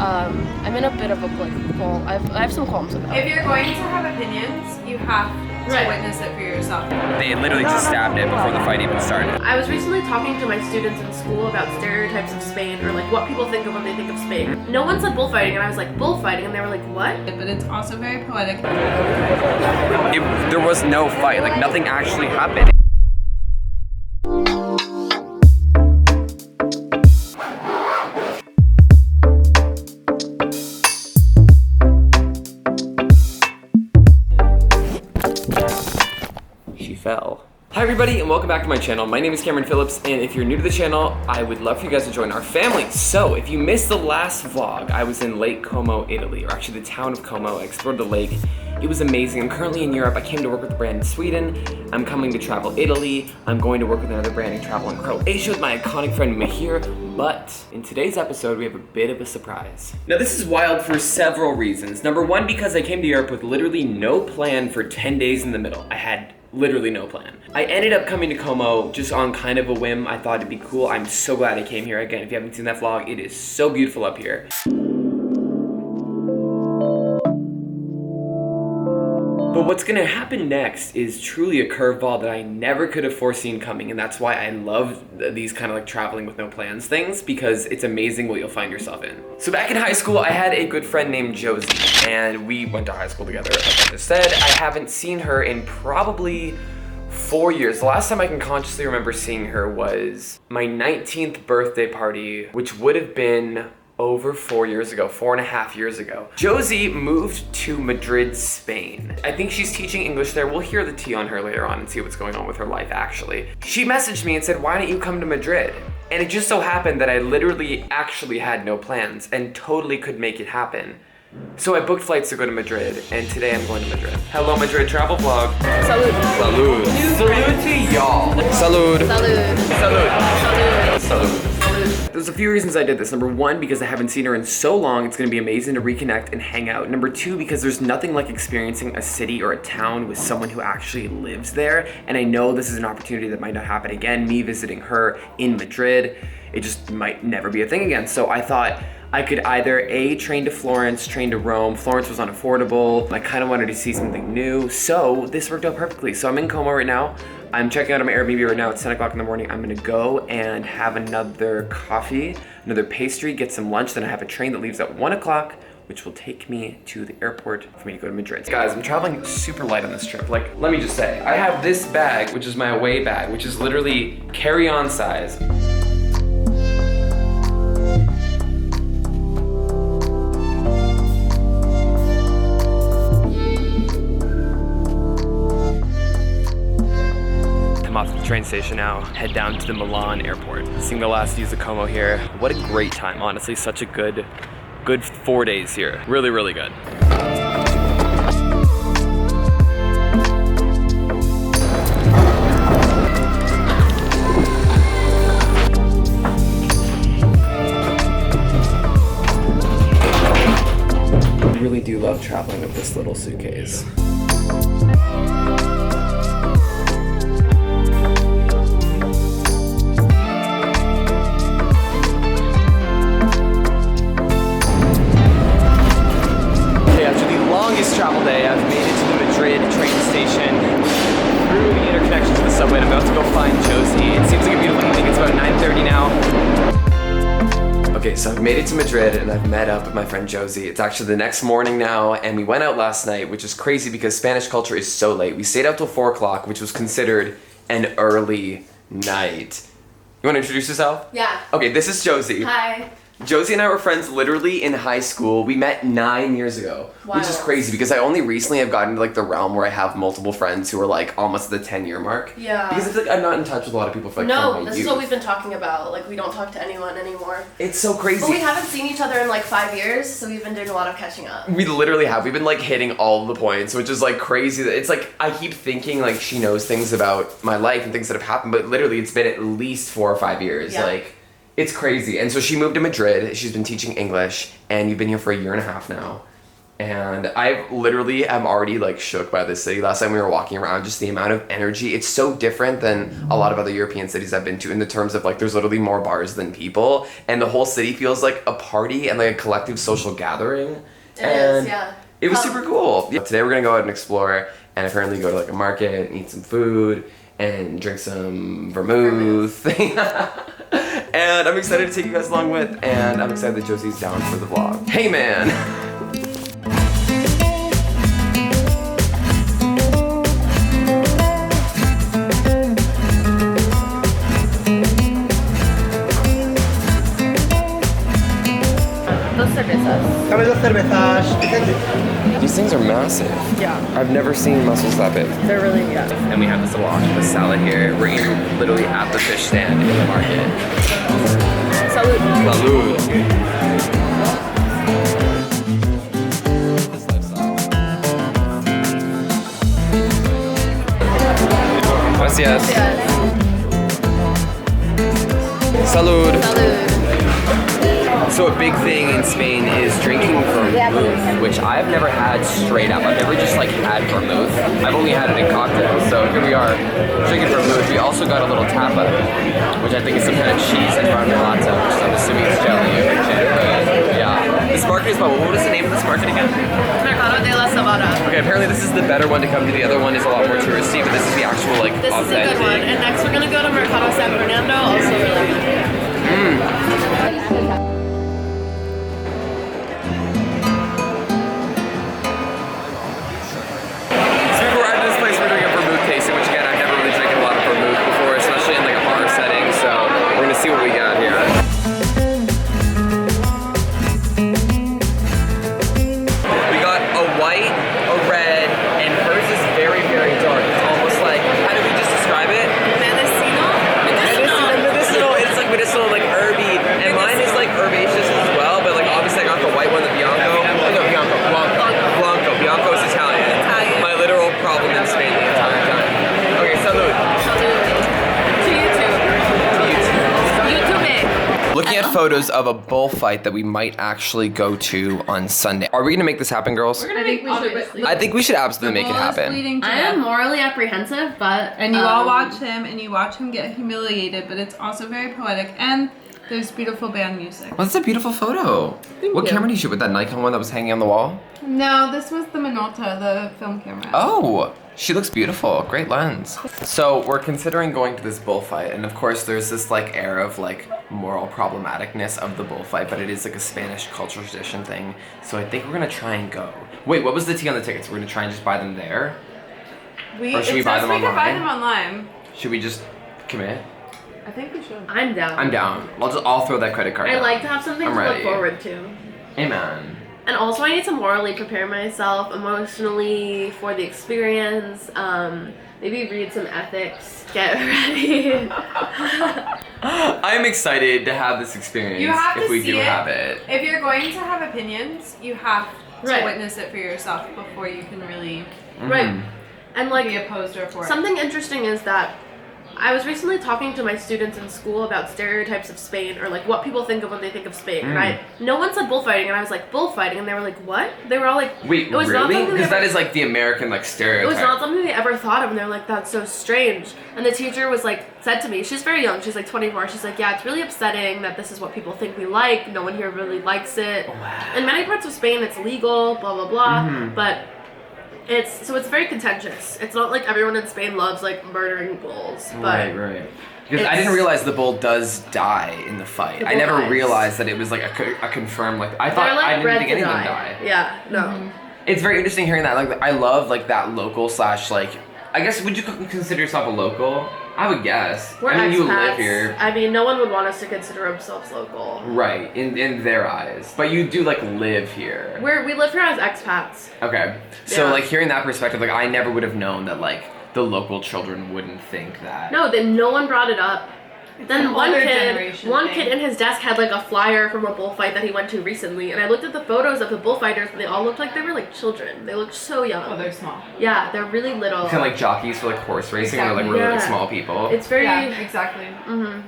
I'm in a bit of a I have some qualms about If it. you're going to have opinions, you have to witness it for yourself. They literally just stabbed it before the fight even started. I was recently talking to my students in school about stereotypes of Spain, or like what people think of when they think of Spain. No one said bullfighting, and I was like, bullfighting, and they were like, what? But it's also very poetic. There was no fight, like nothing actually happened. She fell. Hi everybody and welcome back to my channel. My name is Cameron Phillips, and if you're new to the channel, I would love for you guys to join our family. So if you missed the last vlog, I was in Lake Como, Italy, or actually the town of Como. I explored the lake. It was amazing. I'm currently in Europe. I came to work with a brand in Sweden. I'm coming to travel Italy. I'm going to work with another brand and travel in Croatia with my iconic friend Mahir. But in today's episode, we have a bit of a surprise. Now this is wild for several reasons. Number one, because I came to Europe with literally no plan for 10 days in the middle. I had literally no plan. I ended up coming to Como just on kind of a whim. I thought it'd be cool. I'm so glad I came here. Again, if you haven't seen that vlog, it is so beautiful up here. But what's gonna happen next is truly a curveball that I never could have foreseen coming, and that's why I love these kind of like traveling with no plans things, because it's amazing what you'll find yourself in. So back in high school, I had a good friend named Josie, and we went to high school together, like I just said. I haven't seen her in probably 4 years. The last time I can consciously remember seeing her was my 19th birthday party, which would have been over 4 years ago, 4.5 years ago. Josie moved to Madrid, Spain. I think she's teaching English there. We'll hear the tea on her later on and see what's going on with her life actually. She messaged me and said, why don't you come to Madrid? And it just so happened that I literally actually had no plans and totally could make it happen. So I booked flights to go to Madrid, and today I'm going to Madrid. Hello Madrid travel vlog. Salud. Salud. Salud to y'all. Salud. Salud. Salud. Salud. Salud. There's a few reasons I did this. Number one, because I haven't seen her in so long, it's gonna be amazing to reconnect and hang out. Number two, because there's nothing like experiencing a city or a town with someone who actually lives there. And I know this is an opportunity that might not happen again, me visiting her in Madrid. It just might never be a thing again. So I thought I could either A, train to Florence, train to Rome. Florence was unaffordable. I kind of wanted to see something new. So this worked out perfectly. So I'm in Como right now. I'm checking out on my Airbnb right now. It's 10 o'clock in the morning. I'm gonna go and have another coffee, another pastry, get some lunch. Then I have a train that leaves at 1 o'clock, which will take me to the airport for me to go to Madrid. Guys, I'm traveling super light on this trip. Like, let me just say, I have this bag, which is my away bag, which is literally carry-on size. I'm off to the train station now, head down to the Milan airport. Seeing the last views of Como here. What a great time, honestly. Such a good 4 days here. Really, really good. I really do love traveling with this little suitcase. Travel day. I've made it to the Madrid train station through the interconnection to the subway, and I'm about to go find Josie. It seems like a beautiful evening. It's about 9:30 now. Okay, so I've made it to Madrid and I've met up with my friend Josie. It's actually the next morning now, and we went out last night, which is crazy because Spanish culture is so late. We stayed out till 4 o'clock, which was considered an early night. You want to introduce yourself? Yeah. Okay, this is Josie. Hi. Josie and I were friends literally in high school. We met 9 years ago, which is crazy because I only recently have gotten into like the realm where I have multiple friends who are like almost at the 10-year mark. Yeah. Because I feel like I'm not in touch with a lot of people for like No, this is what we've been talking about. Like, we don't talk to anyone anymore. It's so crazy. But we haven't seen each other in like 5 years, so we've been doing a lot of catching up. We literally have. We've been like hitting all the points, which is like crazy. It's like I keep thinking like she knows things about my life and things that have happened, but literally it's been at least 4 or 5 years. Yeah. Like, it's crazy. And so she moved to Madrid. She's been teaching English, and you've been here for 1.5 years now. And I literally am already like shook by this city. Last time we were walking around, just the amount of energy. It's so different than a lot of other European cities I've been to in the terms of like there's literally more bars than people. And the whole city feels like a party and like a collective social gathering. It is, yeah. It was super cool. Yeah, today we're gonna go out and explore and apparently go to like a market and eat some food and drink some vermouth. And I'm excited to take you guys along with, and I'm excited that Josie's down for the vlog. Hey man! Dame dos cervezas, Vicente. These things are massive. Yeah, I've never seen mussels that big. they're really, yeah. And we have this little octopus salad here. We're eating literally at the fish stand in the market. Salud. Salud. Gracias. Salud. So a big thing in Spain is drinking vermouth, which I've never had straight up. I've never just like had vermouth. I've only had it in cocktails. So here we are drinking vermouth. We also got a little tapa, which I think is some kind of cheese and marmolata, which I'm assuming is jelly or champagne. Yeah. This market is what was the name of this market again? Mercado de la Sabana. Okay, apparently this is the better one to come to. The other one is a lot more touristy, but this is the actual like This authentic. is a good one. And next we're gonna go to Mercado San Fernando, also really good. See what we got here. We got a white, a red, and hers is very, very dark. It's almost like, how do we just describe it? Medicinal. It's like medicinal, like herby. And mine is like herbaceous as well, but like obviously I got the white one, the Bianco. Blanco. Bianco is Italian. My literal problem in Spain the entire time. Okay, salud. Looking at photos of a bullfight that we might actually go to on Sunday. Are we gonna make this happen, girls? I think we should. I think we should absolutely make it happen. I am morally apprehensive, but And you all watch him, and you watch him get humiliated, but it's also very poetic, and there's beautiful band music. Well, that's a beautiful photo. What camera did you shoot with that Nikon one that was hanging on the wall? No, this was the Minolta, the film camera. Oh, she looks beautiful. Great lens. So we're considering going to this bullfight, and of course there's this like air of like moral problematicness of the bullfight, but it is like a Spanish cultural tradition thing. So I think we're gonna try and go. Wait, what was the tea on the tickets? We're gonna try and just buy them there? Or should we buy them We can buy online? them online. Should we just commit? I think we should. I'm down. I'm down. I'll throw that credit card I down. like to have something I'm to ready. look forward to. Amen. And also I need to morally prepare myself emotionally for the experience. Maybe read some ethics, get ready. I'm excited to have this experience You have if to we see do it. have it. If you're going to have opinions, you have to Right. witness it for yourself before you can really Right. And like be opposed or for it. something interesting is that I was recently talking to my students in school about stereotypes of Spain, or like what people think of when they think of Spain. And no one said bullfighting, and I was like, bullfighting, and they were like, what? They were all like, Wait, it was not really? something Because they that ever- is like the American like It stereotype. was not something they ever thought of, and they're like, that's so strange. And the teacher was like, said to me, she's very young, she's like 24, she's like, yeah, it's really upsetting that this is what people think we like, no one here really likes it. In many parts of Spain, it's legal, blah, blah, blah, but it's very contentious. It's not like everyone in Spain loves like murdering bulls, but Right. Because I It's- didn't realize the bull does die in the fight. The I bull never dies. realized that it was like a confirmed like. I thought they're like I didn't bred think to any of them die. die. Yeah, no. It's very interesting hearing that. Like I love like that local slash like. I guess would you consider yourself a local? I would guess. We're I mean, you expats. live here. I mean, no one would want us to consider themselves local. Right, in their eyes. But you do like live here. We live here as expats. Okay. So Yeah. like hearing that perspective, like I never would have known that like the local children wouldn't think that. No, then no one brought it up. Then an one older kid generation thing. in his desk had like a flyer from a bullfight that he went to recently, and I looked at the photos of the bullfighters, and they all looked like they were like children. They looked so young. Oh, they're small. Yeah, they're really little. Kind of like jockeys for like horse racing or like Exactly. really like Yeah. small people. It's very. Yeah, exactly. Mhm.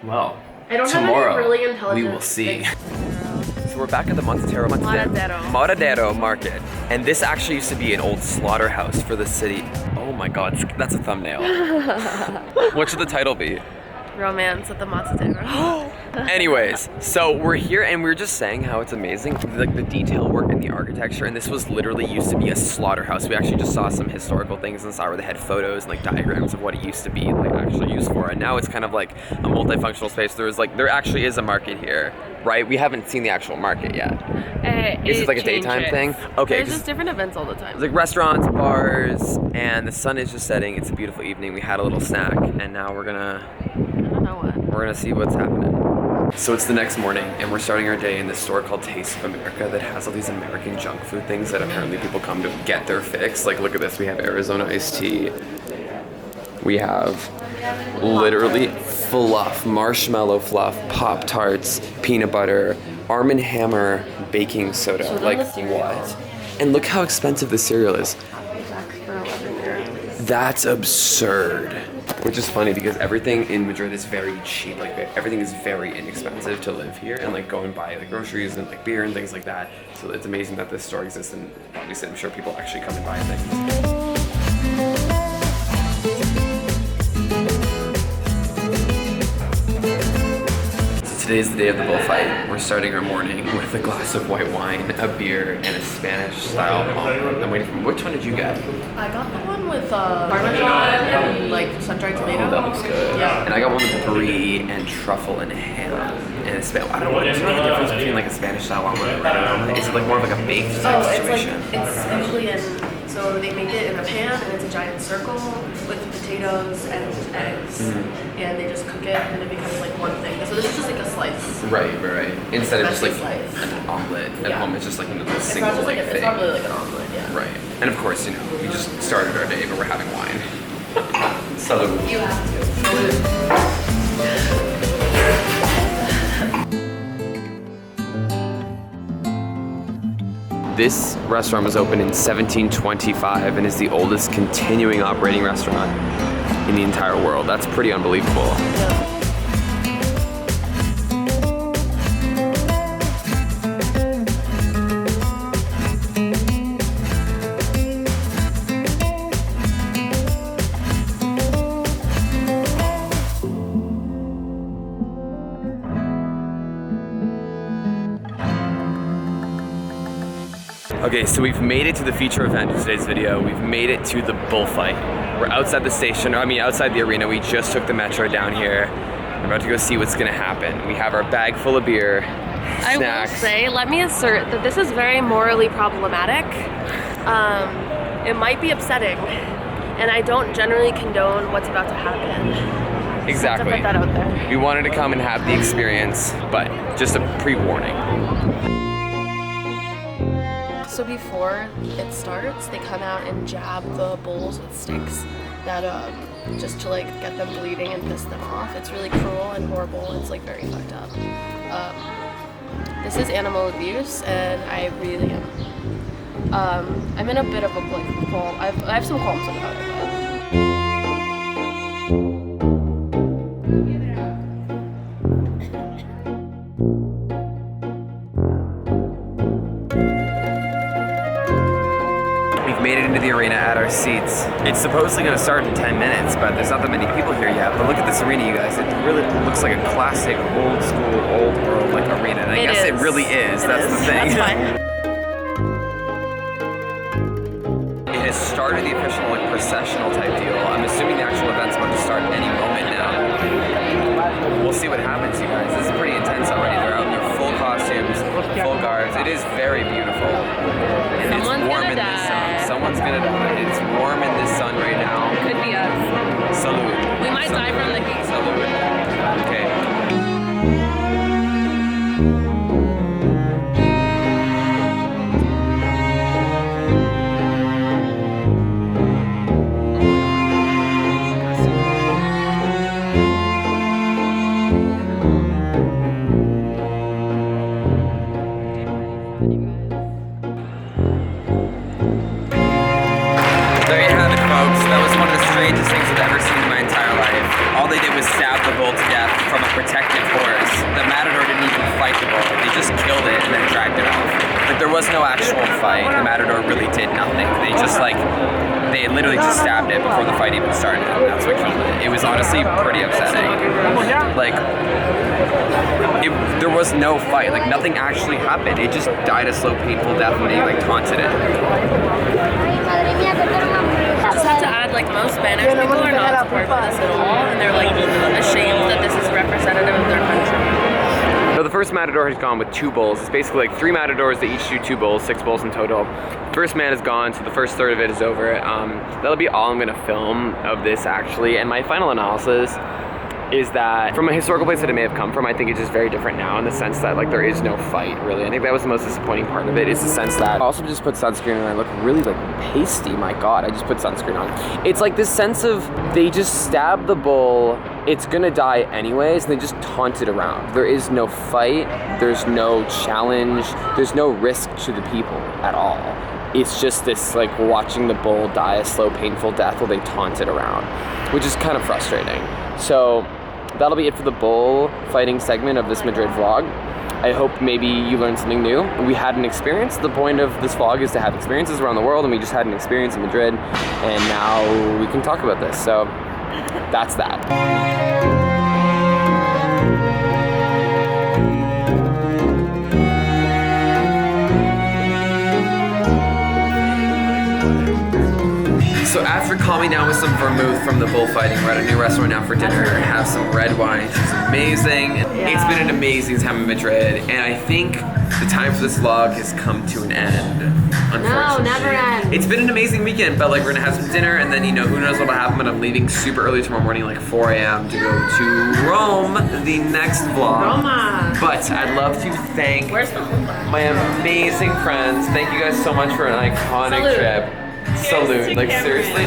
Well, I don't tomorrow have any really intelligent. we will see. things. So we're back at the Matadero Market. And this actually used to be an old slaughterhouse for the city. Oh my god, that's a thumbnail. What should the title be? Romance at the Matadero. Anyways, so we're here and we were just saying how it's amazing, like the detail work and the architecture, and this was literally used to be a slaughterhouse. We actually just saw some historical things inside where they had photos and like diagrams of what it used to be like actually used for, and now it's kind of like a multifunctional space. There actually is a market here, right? We haven't seen the actual market yet. Is it like a daytime thing? Okay. There's just different events all the time. It's like restaurants, bars, and the sun is just setting. It's a beautiful evening. We had a little snack, and now we're gonna see what's happening. So it's the next morning, and we're starting our day in this store called Taste of America that has all these American junk food things that apparently people come to get their fix. Like, look at this. We have Arizona iced tea. We have literally fluff, marshmallow fluff, Pop-Tarts, peanut butter, Arm & Hammer baking soda. Like, what? And look how expensive the cereal is. That's absurd. Which is funny because everything in Madrid is very cheap. Like, everything is very inexpensive to live here and like go and buy like groceries and like beer and things like that. So it's amazing that this store exists, and obviously I'm sure people actually come and buy things. Today's the day of the bullfight. We're starting our morning with a glass of white wine, a beer, and a Spanish-style omelet. I'm waiting for which one did you get? I got the one with Parmesan and like sun-dried tomato. Oh, that looks good. Yeah. And I got one with brie and truffle and ham. And I don't know what's the difference between like a Spanish-style omelet and a regular omelet. Is it like more of like a baked type situation? It's usually so they make it in a pan, and it's a giant circle with potatoes and eggs, and they just cook it, and it becomes like one thing. So this is just like a slice. Right. Instead of just like slice. an omelet at home, it's just like a single It's thing. It's not really like an omelet, yeah. Right. And of course, we just started our day, but we're having wine. Salud. You have to. This restaurant was opened in 1725 and is the oldest continuing operating restaurant in the entire world. That's pretty unbelievable. Yeah. Okay, so we've made it to the feature event of today's video. We've made it to the bullfight. We're outside the station, outside the arena. We just took the metro down here. We're about to go see what's gonna happen. We have our bag full of beer, snacks. I will say, let me assert that this is very morally problematic. It might be upsetting, and I don't generally condone what's about to happen. Exactly. To put that out there. We wanted to come and have the experience, but just a pre-warning. So before it starts, they come out and jab the bulls with sticks that just to like get them bleeding and piss them off. It's really cruel and horrible. It's like very fucked up. This is animal abuse, and I really am. I'm in a bit of a like qualm. I have some qualms about it. Made it into the arena at our seats. It's supposedly going to start in 10 minutes, but there's not that many people here yet. But look at this arena, you guys. It really looks like a classic, old school, old world like arena. And I guess it really is. That's the thing. That's fine. It has started the official like processional type deal. I'm assuming the actual event's about to start any moment now. We'll see what happens, you guys. This is pretty intense already. They're out in their full costumes, full guards. It is very beautiful. And it's warm in this sun. Someone's gonna die. It's warm in this sun right now. Could be us. Salud. We might die from the heat. Salud. Okay. There you have it, folks. That was one of the strangest things I've ever seen in my entire life. All they did was stab the bull to death from a protected horse. The matador didn't even fight the bull. They just killed killed it and then dragged it off. Like there was no actual fight. The Matador really did nothing. They just like, they literally just stabbed it before the fight even started. And that's what killed it. It was honestly pretty upsetting. Like, there was no fight. Like nothing actually happened. It just died a slow, painful death when they like taunted it. Just have to add, like, most Spanish people are not supportive of this at all, and they're like ashamed that this is representative of their country. So the first Matador has gone with 2 bulls. It's basically like 3 Matadors, they each do 2 bulls, 6 bulls in total. First man is gone, so the first third of it is over. That'll be all I'm gonna film of this actually, and my final analysis is that from a historical place that it may have come from, I think it's just very different now in the sense that like there is no fight really. I think that was the most disappointing part of it, is the sense that I also just put sunscreen and I look really like pasty. My God, I just put sunscreen on. It's like this sense of they just stab the bull, it's gonna die anyways, and they just taunt it around. There is no fight, there's no challenge, there's no risk to the people at all. It's just this like watching the bull die a slow, painful death while they taunt it around, which is kind of frustrating. So that'll be it for the bull fighting segment of this Madrid vlog. I hope maybe you learned something new. We had an experience. The point of this vlog is to have experiences around the world, and we just had an experience in Madrid, and now we can talk about this. So that's that. So after calming down with some vermouth from the bullfighting, we're at a new restaurant now for dinner. Have some red wine. It's amazing. Yeah. It's been an amazing time in Madrid, and I think the time for this vlog has come to an end. No, never ends. It's been an amazing weekend, but like we're gonna have some dinner, and then you know who knows what'll happen. But I'm leaving super early tomorrow morning, like 4 a.m. to go to Rome, the next vlog. Roma. But I'd love to thank my amazing friends. Thank you guys so much for an iconic trip. Salute, like seriously,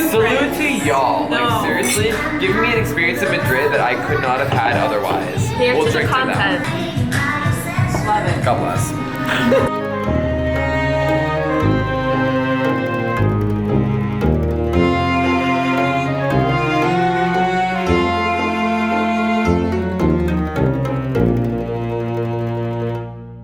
salute to y'all, like seriously, giving me an experience in Madrid that I could not have had otherwise. Here's We'll to the drink to content. them. Love it. God bless.